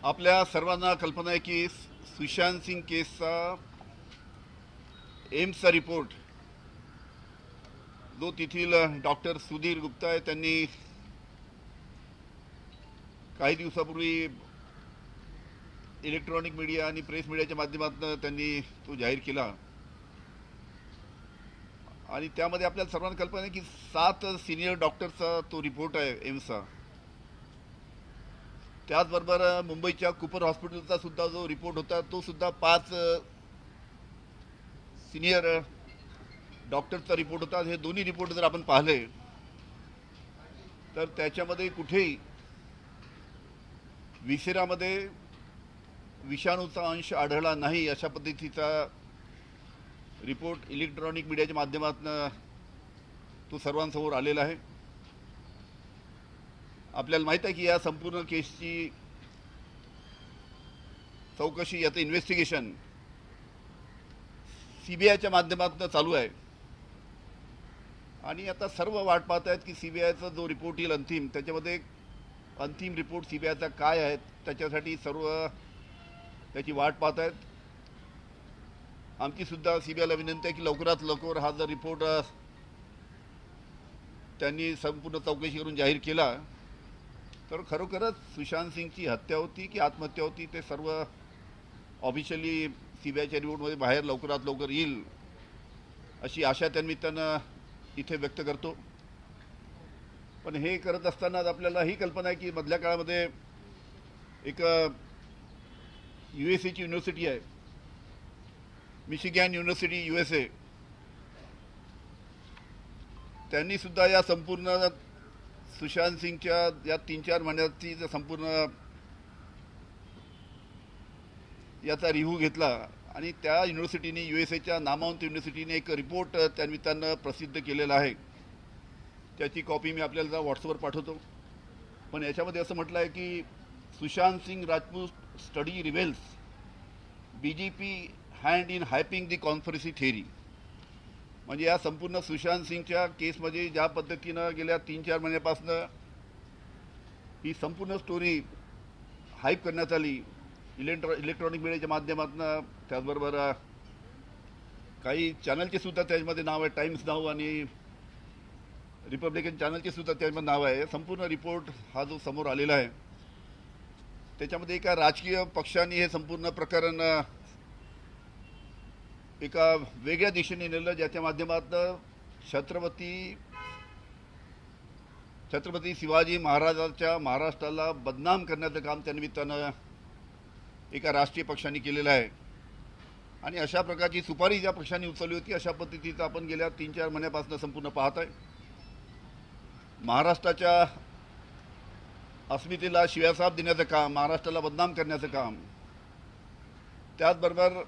आपल्या सर्वांना कल्पना आहे की सुशांत सिंग केसचा एम्सचा रिपोर्ट जो तेथील डॉक्टर सुधीर गुप्ता आहे त्यांनी काही दिवसापूर्वी इलेक्ट्रॉनिक मीडिया आणि प्रेस मीडियाच्या माध्यमातून त्यांनी तो जाहीर केला आणि त्यामध्ये आपल्याला सर्वांना कल्पना आहे की 7 सिनियर डॉक्टरचा तो रिपोर्ट आहे एम्सचा. त्याचबरोबर मुंबईच्या कूपर हॉस्पिटलचा सुद्धा जो रिपोर्ट होता तो सुद्धा 5 सिनियर डॉक्टरचा रिपोर्ट होता. हे दोन्ही रिपोर्ट जर आपण पाहिले तर त्याच्यामध्ये कुठेही विषारामध्ये विषाणूचा अंश आढळला नाही अशा पद्धतीचा रिपोर्ट इलेक्ट्रॉनिक मीडियाच्या माध्यमातून तो सर्वांसमोर आलेला आहे. आपल्याला माहीत आहे की या संपूर्ण केसची चौकशी याचं इन्व्हेस्टिगेशन सीबीआयच्या माध्यमातून चालू आहे आणि आता सर्व वाट पाहत आहेत की सीबीआयचा जो रिपोर्ट येईल अंतिम त्याच्यामध्ये अंतिम रिपोर्ट सीबीआयचा काय आहे त्याच्यासाठी सर्व त्याची वाट पाहत आहेत. आमची सुद्धा सीबीआयला विनंती आहे की लवकरात लवकर हा जर रिपोर्ट त्यांनी संपूर्ण चौकशी करून जाहीर केला तर खरोखरच सुशांत सिंगची हत्या होती की आत्महत्या होती ते सर्व ऑफिशियली सीबीआयच्या रिपोर्टमध्ये बाहेर लवकरात लवकर येईल अशी आशा त्यानिमित्तानं इथे व्यक्त करतो. पण हे करत असतानाच आपल्याला ही कल्पना आहे की मधल्या काळामध्ये एक USAची युनिव्हर्सिटी आहे, मिशिगॅन युनिव्हर्सिटी USA, त्यांनी सुद्धा या संपूर्ण सुशांत सिंगच्या या 3-4 महिन्याची संपूर्ण याचा रिव्ह्यू घेतला आणि त्या युनिव्हर्सिटीने USAच्या नामवंत युनिव्हर्सिटीने एक रिपोर्ट त्यानिमित्तानं प्रसिद्ध केलेला आहे. त्याची कॉपी मी आपल्याला व्हॉट्सअपवर पाठवतो. पण याच्यामध्ये असं म्हटलं आहे की Sushant Singh Rajput study reveals BJP hand in hyping the conspiracy theory. म्हणजे या संपूर्ण सुशांत सिंगच्या केसमध्ये ज्या पद्धतीनं गेल्या 3-4 महिन्यापासून ही संपूर्ण स्टोरी हाईप करण्यात आली इलेक्ट्रॉनिक मीडियाच्या माध्यमातून, त्याचबरोबर काही चॅनलचे सुद्धा त्याच्यामध्ये नाव आहे, टाइम्स नाव आणि रिपब्लिकन चॅनलचे सुद्धा त्याच्यामध्ये नाव आहे. संपूर्ण रिपोर्ट हा जो समोर आलेला आहे त्याच्यामध्ये एका राजकीय पक्षाने हे संपूर्ण प्रकरण एका वेगळ्या दिशेने नेलं ज्याच्या माध्यमातून छत्रपती शिवाजी महाराजांच्या महाराष्ट्राला बदनाम करण्याचं काम त्यानिमित्तानं एका राष्ट्रीय पक्षाने केलेलं आहे. आणि अशा प्रकारची सुपारी ज्या पक्षाने उचलली होती अशा पद्धतीचं आपण गेल्या 3-4 महिन्यापासून संपूर्ण पाहत आहे. महाराष्ट्राच्या अस्मितेला शिव्यासाप देण्याचं काम, महाराष्ट्राला बदनाम करण्याचं काम, त्याचबरोबर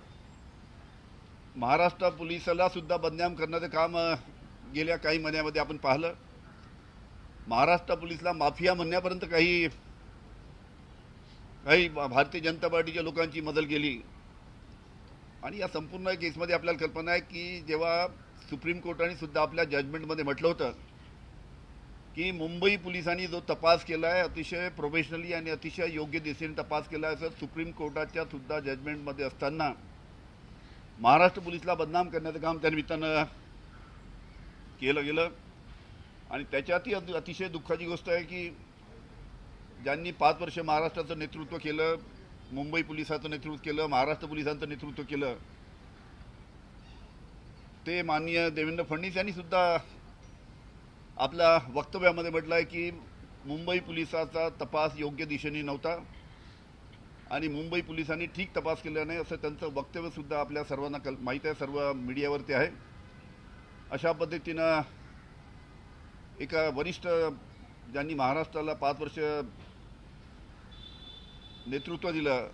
महाराष्ट्र पोलिसाला सुद्धा बदनाम करण्याचं काम गेल्या काही महिन्यामध्ये आपण पाहिलं. महाराष्ट्र पोलिसला माफिया म्हणण्यापर्यंत काही भारतीय जनता पार्टीच्या लोकांची मदत गेली. आणि या संपूर्ण केसमध्ये आपल्याला कल्पना आहे की जेव्हा सुप्रीम कोर्टाने सुद्धा आपल्या जजमेंटमध्ये म्हटलं होतं की मुंबई पोलिसांनी जो तपास केला आहे अतिशय प्रोफेशनली आणि अतिशय योग्य दिशेने तपास केला आहे, असं सुप्रीम कोर्टाच्या सुद्धा जजमेंटमध्ये असताना महाराष्ट्र पोलिसला बदनाम करण्याचं काम त्यानिमित्तानं केलं गेलं. आणि त्याच्यातही अतिशय दुःखाची गोष्ट आहे की ज्यांनी 5 वर्ष महाराष्ट्राचं नेतृत्व केलं, मुंबई पोलिसाचं नेतृत्व केलं, महाराष्ट्र पोलिसांचं नेतृत्व केलं, ते माननीय देवेंद्र फडणवीस यांनी सुद्धा आपल्या वक्तव्यामध्ये म्हटलं आहे की मुंबई पोलिसाचा तपास योग्य दिशेने नव्हता आणि मुंबई पोलिसांनी ठीक तपास केला नाही असं त्यांचं वक्तव्यसुद्धा आपल्या सर्वांना माहीत आहे, सर्व मीडियावरती आहे. अशा पद्धतीनं एका वरिष्ठ ज्यांनी महाराष्ट्राला 5 वर्ष नेतृत्व दिलं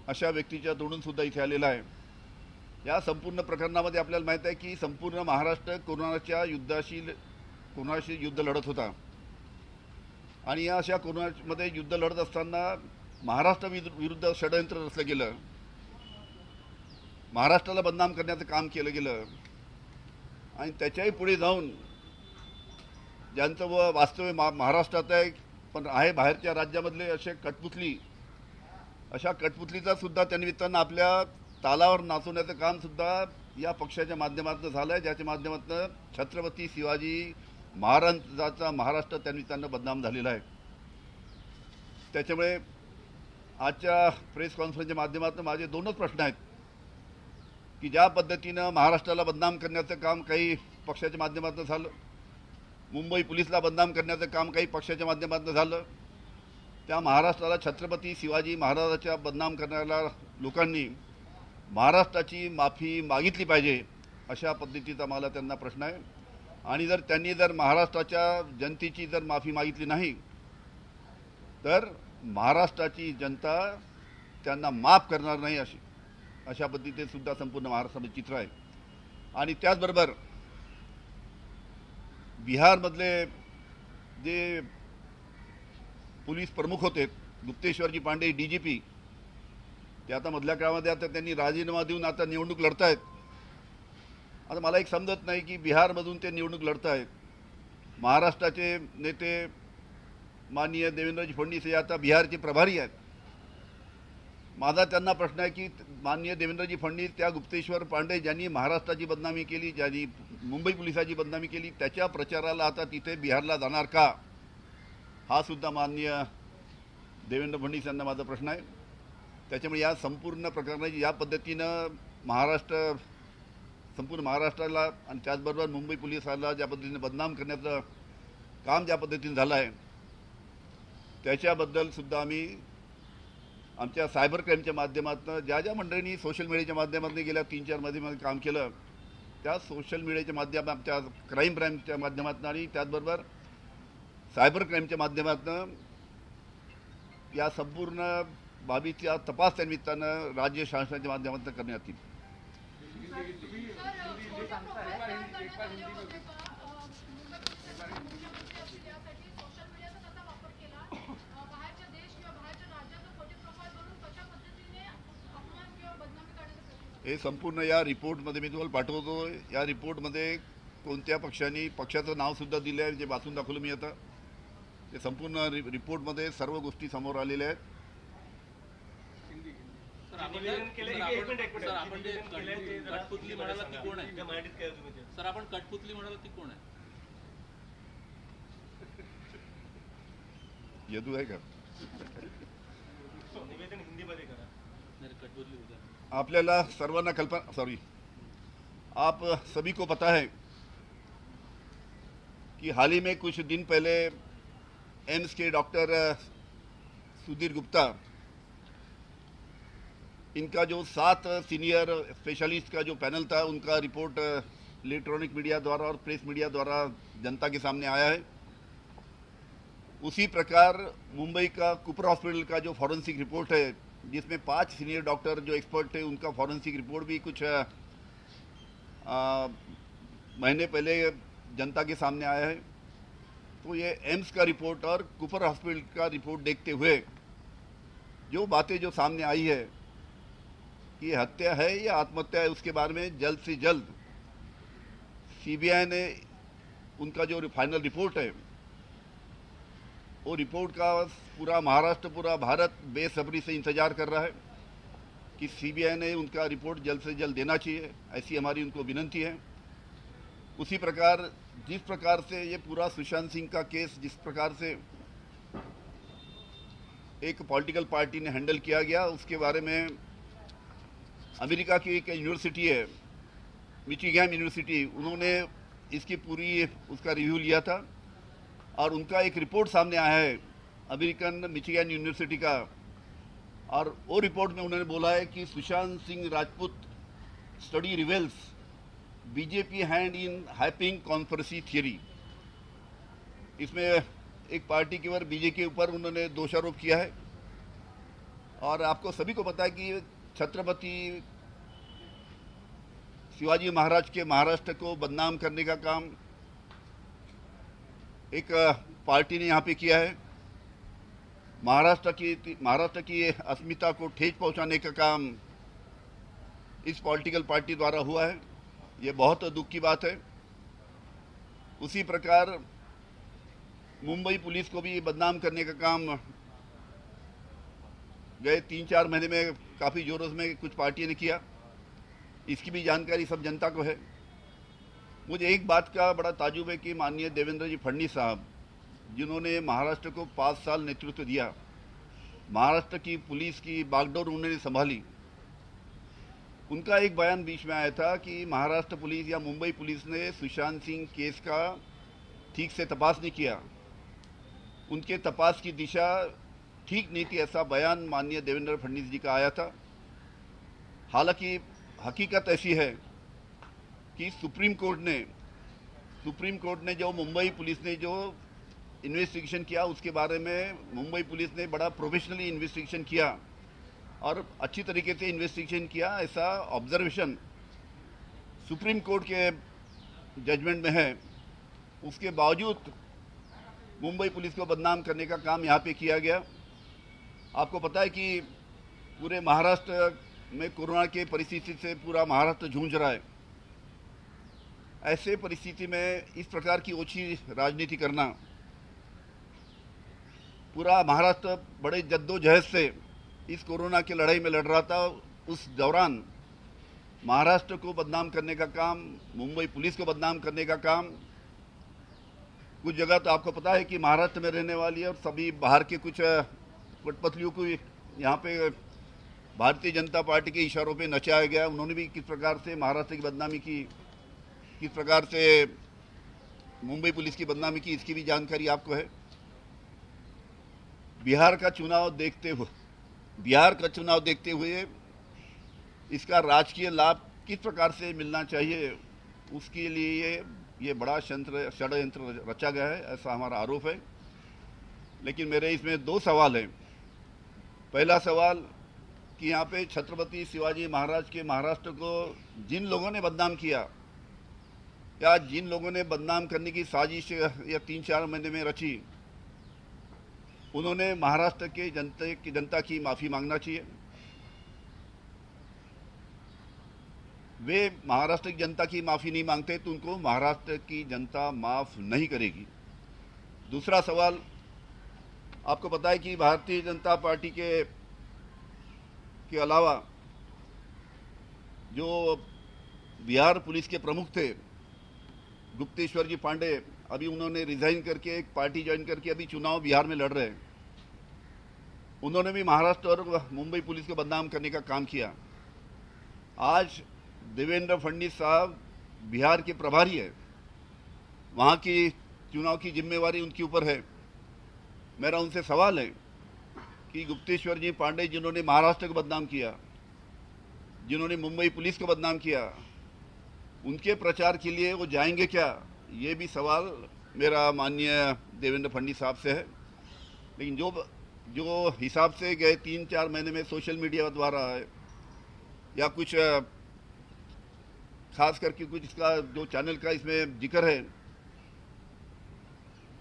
अशा व्यक्तीच्या तोडूनसुद्धा इथे आलेला आहे. या संपूर्ण प्रकरणामध्ये आपल्याला माहीत आहे की संपूर्ण महाराष्ट्र कोरोनाशी युद्ध लढत होता आणि या अशा कोरोनामध्ये युद्ध लढत असताना महाराष्ट्र विरुद्ध षडयंत्र रचलं गेलं, महाराष्ट्राला बदनाम करण्याचं काम केलं गेलं आणि त्याच्याही पुढे जाऊन ज्यांचं वास्तव्य महाराष्ट्रात आहे पण आहे बाहेरच्या राज्यामधले अशा कठपुतलीचा सुद्धा त्यानिमित्तानं आपल्या तालावर नाचवण्याचं काम सुद्धा या पक्षाच्या माध्यमातून झालं आहे, ज्याच्या माध्यमातून छत्रपती शिवाजी महाराजांचा महाराष्ट्र त्यानिमित्तानं बदनाम झालेला आहे. त्याच्यामुळे आजच्या प्रेस कॉन्फरन्सच्या माध्यमातून माझे दोनच प्रश्न आहेत की ज्या पद्धतीनं महाराष्ट्राला बदनाम करण्याचं काम काही पक्षाच्या माध्यमातून झालं, मुंबई पोलिसला बदनाम करण्याचं काम काही पक्षाच्या माध्यमातून झालं, त्या महाराष्ट्राला छत्रपती शिवाजी महाराजाच्या बदनाम करणाऱ्या लोकांनी महाराष्ट्राची माफी मागितली पाहिजे, अशा पद्धतीचा मला त्यांना प्रश्न आहे. आणि जर त्यांनी महाराष्ट्राच्या जनतेची माफी मागितली नाही तर महाराष्ट्राची जनता त्यांना माफ करणार नाही, अशा पद्धतीचे सुद्धा संपूर्ण महाराष्ट्रामध्ये चित्र आहे. आणि त्याचबरोबर बिहारमधले जे पोलीस प्रमुख होते गुप्तेश्वरजी पांडे DGP, ते आता मधल्या काळामध्ये आता त्यांनी राजीनामा देऊन आता निवडणूक लढत आहेत. आता मला एक समजत नाही की बिहारमधून ते निवडणूक लढत आहेत. महाराष्ट्राचे नेते माननीय देवेंद्रजी फडणवीस हे आता बिहारचे प्रभारी आहेत. माझा त्यांना प्रश्न आहे की माननीय देवेंद्रजी फडणवीस त्या गुप्तेश्वर पांडे ज्यांनी महाराष्ट्राची बदनामी केली, ज्यांनी मुंबई पोलिसाची बदनामी केली, त्याच्या प्रचाराला आता तिथे बिहारला जाणार का, हा सुद्धा माननीय देवेंद्र फडणवीस यांना माझा प्रश्न आहे. त्याच्यामुळे या संपूर्ण प्रकरणाची या पद्धतीनं संपूर्ण महाराष्ट्राला आणि त्याचबरोबर मुंबई पोलिसाला ज्या पद्धतीने बदनाम करण्याचं काम ज्या पद्धतीने झालं आहे, त्याच्याबद्दल सुद्धा आम्ही आमच्या सायबर क्राईमच्या माध्यमातून ज्या मंडळींनी सोशल मीडियाच्या माध्यमातून गेल्या 3-4 महिन्यामध्ये काम केलं, त्या सोशल मीडियाच्या माध्यमात आमच्या क्राईमच्या माध्यमातून आणि त्याचबरोबर सायबर क्राईमच्या माध्यमातून या संपूर्ण बाबीचा तपास त्यानिमित्तानं राज्य शासनाच्या माध्यमातून करण्यात येईल. हे संपूर्ण या रिपोर्टमध्ये मी तुम्हाला पाठवतो. या रिपोर्टमध्ये कोणत्या पक्षाचं नावसुद्धा दिलं आहे, जे वाचून दाखवलं मी आता. ते संपूर्ण रिपोर्टमध्ये सर्व गोष्टी समोर आलेल्या आहेत. सर आपण कठपुतली म्हणाला ती कोण आहे? यदू आहे का? निवेदन हिंदीमध्ये करा. कठपुतली आपल्याला सर्वांना आप सभी को पता है कि हाल ही में कुछ दिन पहले एम्स के डॉक्टर सुधीर गुप्ता, इनका जो 7 सीनियर स्पेशलिस्ट का जो पैनल था, उनका रिपोर्ट इलेक्ट्रॉनिक मीडिया द्वारा और प्रेस मीडिया द्वारा जनता के सामने आया है. उसी प्रकार मुंबई का कुपर हॉस्पिटल का जो फॉरेंसिक रिपोर्ट है, जिसमें 5 सीनियर डॉक्टर जो एक्सपर्ट थे, उनका फॉरेंसिक रिपोर्ट भी कुछ महीने पहले जनता के सामने आया है. तो ये एम्स का रिपोर्ट और कुपर हॉस्पिटल का रिपोर्ट देखते हुए जो बातें जो सामने आई है कि हत्या है या आत्महत्या है, उसके बारे में जल्द से जल्द CBI ने उनका जो फाइनल रिपोर्ट है, वो रिपोर्ट का पूरा महाराष्ट्र, पूरा भारत बेसब्री से इंतजार कर रहा है कि CBI ने उनका रिपोर्ट जल्द से जल्द देना चाहिए, ऐसी हमारी उनको विनंती है. उसी प्रकार जिस प्रकार से ये पूरा सुशांत सिंह का केस जिस प्रकार से एक पॉलिटिकल पार्टी ने हैंडल किया गया, उसके बारे में अमेरिका की एक यूनिवर्सिटी है, मिचिगन यूनिवर्सिटी, उन्होंने इसकी पूरी उसका रिव्यू लिया था और उनका एक रिपोर्ट सामने आया है अमेरिकन मिचिगन यूनिवर्सिटी का. और वो रिपोर्ट में उन्होंने बोला है कि Sushant Singh Rajput study reveals BJP hand in hyping conspiracy theory. इसमें एक पार्टी के ऊपर, बीजेपी के ऊपर उन्होंने दोषारोप किया है. और आपको सभी को पता है कि छत्रपति शिवाजी महाराज के महाराष्ट्र को बदनाम करने का काम एक पार्टी ने यहाँ पे किया है. महाराष्ट्र की अस्मिता को ठेस पहुँचाने का काम इस पॉलिटिकल पार्टी द्वारा हुआ है. ये बहुत दुख की बात है. उसी प्रकार मुंबई पुलिस को भी बदनाम करने का काम गए 3-4 महीने में काफ़ी जोरों में कुछ पार्टियों ने किया। इसकी भी जानकारी सब जनता को है। मुझे एक बात का बड़ा ताजुब है कि माननीय देवेंद्र जी फडणवीस साहब, जिन्होंने महाराष्ट्र को 5 साल नेतृत्व दिया, महाराष्ट्र की पुलिस की बागडोर उन्होंने संभाली, उनका एक बयान बीच में आया था कि महाराष्ट्र पुलिस या मुंबई पुलिस ने सुशांत सिंह केस का ठीक से तपास नहीं किया, उनके तपास की दिशा ठीक नहीं थी, ऐसा बयान माननीय देवेंद्र फडणवीस जी का आया था। हालांकि हकीकत ऐसी है कि सुप्रीम कोर्ट ने जो मुंबई पुलिस ने जो इन्वेस्टिगेशन किया, उसके बारे में मुंबई पुलिस ने बड़ा प्रोफेशनली इन्वेस्टिगेशन किया और अच्छी तरीके से इन्वेस्टिगेशन किया, ऐसा ऑब्जर्वेशन सुप्रीम कोर्ट के जजमेंट में है। उसके बावजूद मुंबई पुलिस को बदनाम करने का काम यहाँ पे किया गया। आपको पता है कि पूरे महाराष्ट्र में कोरोना के परिस्थिति से पूरा महाराष्ट्र जूझ रहा है। ऐसे परिस्थिति में इस प्रकार की ओछी राजनीति करना, पूरा महाराष्ट्र बड़े जद्दोजहद से इस कोरोना की लड़ाई में लड़ रहा था, उस दौरान महाराष्ट्र को बदनाम करने का काम, मुंबई पुलिस को बदनाम करने का काम, कुछ जगह तो आपको पता है कि महाराष्ट्र में रहने वाली है और सभी बाहर के कुछ कठपुतलियों को यहाँ पे भारतीय जनता पार्टी के इशारों पे नचाया गया। उन्होंने भी किस प्रकार से महाराष्ट्र की बदनामी की, किस प्रकार से मुंबई पुलिस की बदनामी की, इसकी भी जानकारी आपको है। बिहार का चुनाव देखते हुए इसका राजकीय लाभ किस प्रकार से मिलना चाहिए, उसके लिए ये बड़ा षड्यंत्र रचा गया है, ऐसा हमारा आरोप है। लेकिन मेरे इसमें 2 सवाल हैं। पहला सवाल कि यहाँ पे छत्रपति शिवाजी महाराज के महाराष्ट्र को जिन लोगों ने बदनाम किया या जिन लोगों ने बदनाम करने की साजिश या 3-4 महीने में रची, उन्होंने महाराष्ट्र के जनता की माफ़ी मांगना चाहिए। वे महाराष्ट्र की जनता की माफ़ी नहीं मांगते तो उनको महाराष्ट्र की जनता माफ़ नहीं करेगी। दूसरा सवाल, आपको पता है कि भारतीय जनता पार्टी के अलावा जो बिहार पुलिस के प्रमुख थे गुप्तेश्वर जी पांडे, अभी उन्होंने रिजाइन करके एक पार्टी ज्वाइन करके अभी चुनाव बिहार में लड़ रहे हैं। उन्होंने भी महाराष्ट्र और मुंबई पुलिस को बदनाम करने का काम किया। आज देवेंद्र फडणवीस साहब बिहार के प्रभारी है, वहाँ की चुनाव की जिम्मेवारी उनके ऊपर है। मेरा उनसे सवाल है कि गुप्तेश्वर जी पांडे, जिन्होंने महाराष्ट्र को बदनाम किया, जिन्होंने मुंबई पुलिस को बदनाम किया, उनके प्रचार के लिए वो जाएंगे क्या, ये भी सवाल मेरा माननीय देवेंद्र फडणवीस साहब से है। लेकिन जो हिसाब से गए 3-4 महीने में सोशल मीडिया द्वारा या कुछ खास करके कुछ इसका जो चैनल का इसमें जिक्र है,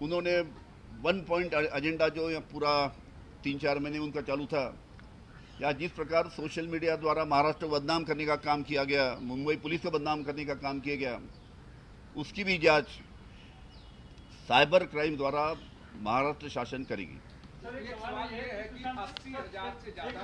उन्होंने 1 पॉइंट एजेंडा जो पूरा 3-4 महीने उनका चालू था, या जिस प्रकार सोशल मीडिया द्वारा महाराष्ट्र को बदनाम करने का काम किया गया, मुंबई पुलिस को बदनाम करने का काम किया गया, उसकी भी जांच साइबर क्राइम द्वारा महाराष्ट्र शासन करेगी। सर, एक सवाल ये है कि 80,000 से ज्यादा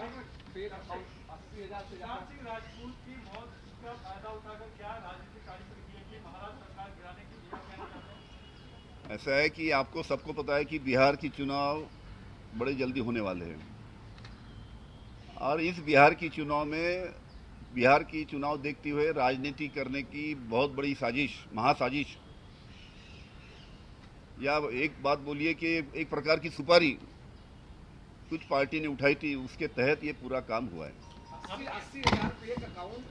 फेक अकाउंट, 80,000 से ज्यादा राजपूत की मौत का फायदा उठाकर क्या राजनीतिक कार्यक्रम किए कि महाराष्ट्र सरकार गिराने की क्या कहना चाहते हैं? ऐसा है कि आपको सबको पता है कि बिहार की चुनाव बड़े जल्दी होने वाले हैं और इस बिहार की चुनाव देखते हुए राजनीति करने की बहुत बड़ी साजिश, महासाजिश, या एक बात बोलिए कि एक प्रकार की सुपारी कुछ पार्टी ने उठाई थी, उसके तहत ये पूरा काम हुआ है। 80,000 फेक अकाउंट